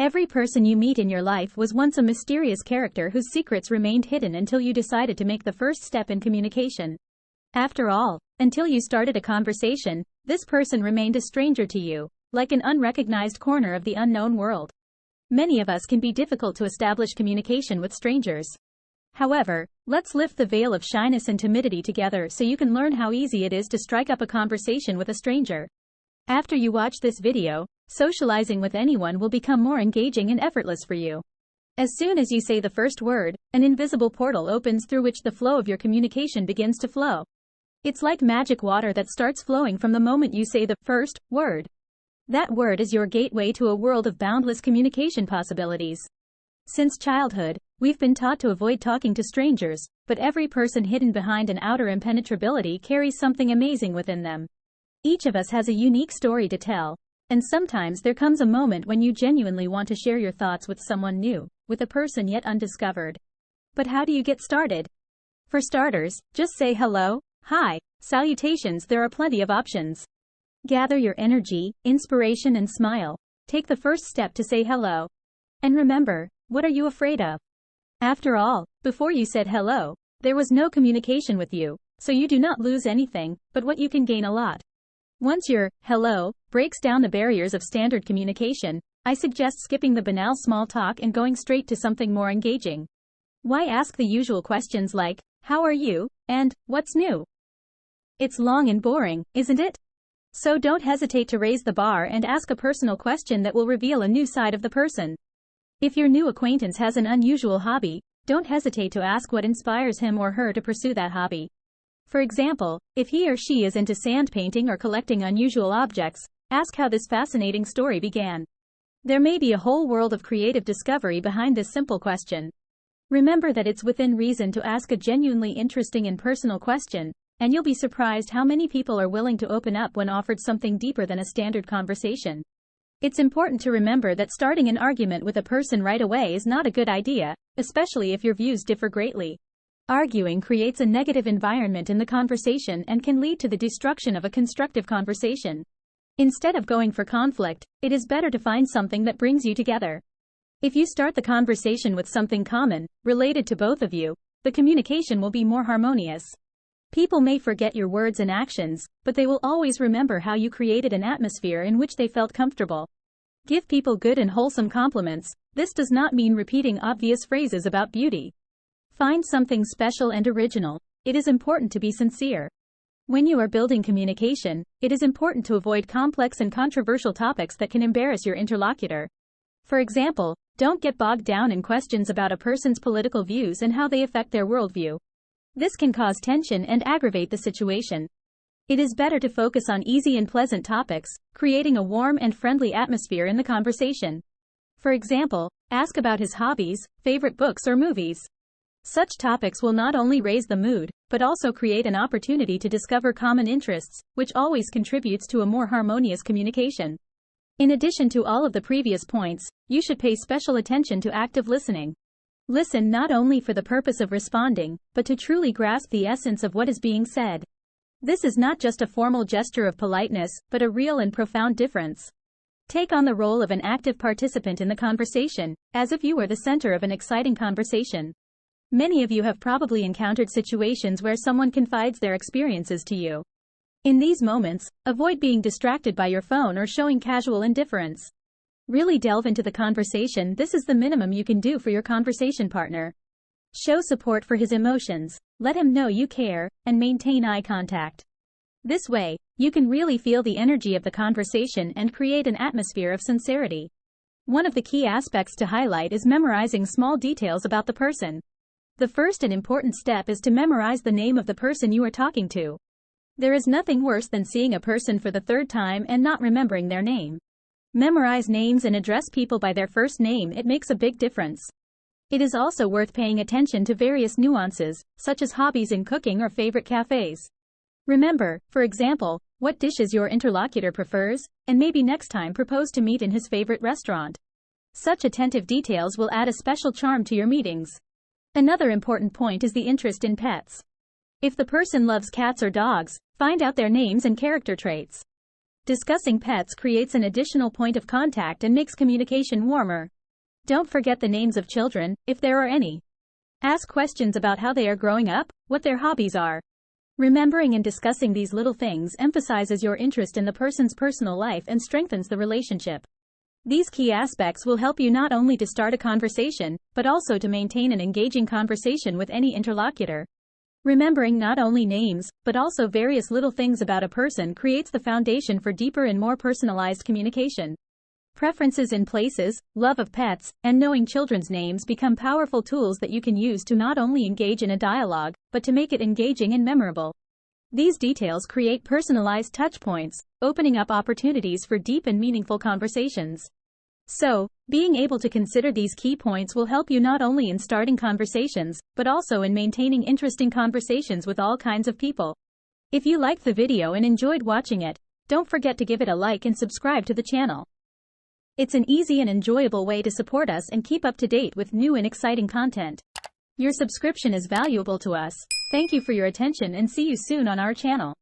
Every person you meet in your life was once a mysterious character whose secrets remained hidden until you decided to make the first step in communication. After all, until you started a conversation, this person remained a stranger to you, like an unrecognized corner of the unknown world. Many of us can be difficult to establish communication with strangers. However, let's lift the veil of shyness and timidity together so you can learn how easy it is to strike up a conversation with a stranger. After you watch this video, socializing with anyone will become more engaging and effortless for you. As soon as you say the first word, an invisible portal opens through which the flow of your communication begins to flow. It's like magic water that starts flowing from the moment you say the first word. That word is your gateway to a world of boundless communication possibilities. Since childhood, we've been taught to avoid talking to strangers, but every person hidden behind an outer impenetrability carries something amazing within them. Each of us has a unique story to tell, and sometimes there comes a moment when you genuinely want to share your thoughts with someone new, with a person yet undiscovered. But how do you get started? For starters, just say hello, hi, salutations. There are plenty of options. Gather your energy, inspiration, and smile. Take the first step to say hello. And remember, what are you afraid of? After all, before you said hello, there was no communication with you, so you do not lose anything, but what you can gain a lot. Once your hello breaks down the barriers of standard communication, I suggest skipping the banal small talk and going straight to something more engaging. Why ask the usual questions like, how are you, and what's new? It's long and boring, isn't it? So don't hesitate to raise the bar and ask a personal question that will reveal a new side of the person. If your new acquaintance has an unusual hobby, don't hesitate to ask what inspires him or her to pursue that hobby. For example, if he or she is into sand painting or collecting unusual objects, ask how this fascinating story began. There may be a whole world of creative discovery behind this simple question. Remember that it's within reason to ask a genuinely interesting and personal question, and you'll be surprised how many people are willing to open up when offered something deeper than a standard conversation. It's important to remember that starting an argument with a person right away is not a good idea, especially if your views differ greatly. Arguing creates a negative environment in the conversation and can lead to the destruction of a constructive conversation. Instead of going for conflict, it is better to find something that brings you together. If you start the conversation with something common, related to both of you, the communication will be more harmonious. People may forget your words and actions, but they will always remember how you created an atmosphere in which they felt comfortable. Give people good and wholesome compliments. This does not mean repeating obvious phrases about beauty. Find something special and original. It is important to be sincere. When you are building communication, it is important to avoid complex and controversial topics that can embarrass your interlocutor. For example, don't get bogged down in questions about a person's political views and how they affect their worldview. This can cause tension and aggravate the situation. It is better to focus on easy and pleasant topics, creating a warm and friendly atmosphere in the conversation. For example, ask about his hobbies, favorite books, or movies. Such topics will not only raise the mood, but also create an opportunity to discover common interests, which always contributes to a more harmonious communication. In addition to all of the previous points, you should pay special attention to active listening. Listen not only for the purpose of responding, but to truly grasp the essence of what is being said. This is not just a formal gesture of politeness, but a real and profound difference. Take on the role of an active participant in the conversation, as if you were the center of an exciting conversation. Many of you have probably encountered situations where someone confides their experiences to you. In these moments, avoid being distracted by your phone or showing casual indifference. Really delve into the conversation. This is the minimum you can do for your conversation partner. Show support for his emotions, let him know you care, and maintain eye contact. This way, you can really feel the energy of the conversation and create an atmosphere of sincerity. One of the key aspects to highlight is memorizing small details about the person. The first and important step is to memorize the name of the person you are talking to. There is nothing worse than seeing a person for the third time and not remembering their name. Memorize names and address people by their first name. It makes a big difference. It is also worth paying attention to various nuances, such as hobbies in cooking or favorite cafes. Remember, for example, what dishes your interlocutor prefers, and maybe next time propose to meet in his favorite restaurant. Such attentive details will add a special charm to your meetings. Another important point is the interest in pets. If the person loves cats or dogs, find out their names and character traits. Discussing pets creates an additional point of contact and makes communication warmer. Don't forget the names of children, if there are any. Ask questions about how they are growing up, what their hobbies are. Remembering and discussing these little things emphasizes your interest in the person's personal life and strengthens the relationship. These key aspects will help you not only to start a conversation, but also to maintain an engaging conversation with any interlocutor. Remembering not only names, but also various little things about a person creates the foundation for deeper and more personalized communication. Preferences in places, love of pets, and knowing children's names become powerful tools that you can use to not only engage in a dialogue, but to make it engaging and memorable. These details create personalized touchpoints, opening up opportunities for deep and meaningful conversations. So, being able to consider these key points will help you not only in starting conversations, but also in maintaining interesting conversations with all kinds of people. If you liked the video and enjoyed watching it, don't forget to give it a like and subscribe to the channel. It's an easy and enjoyable way to support us and keep up to date with new and exciting content. Your subscription is valuable to us. Thank you for your attention and see you soon on our channel.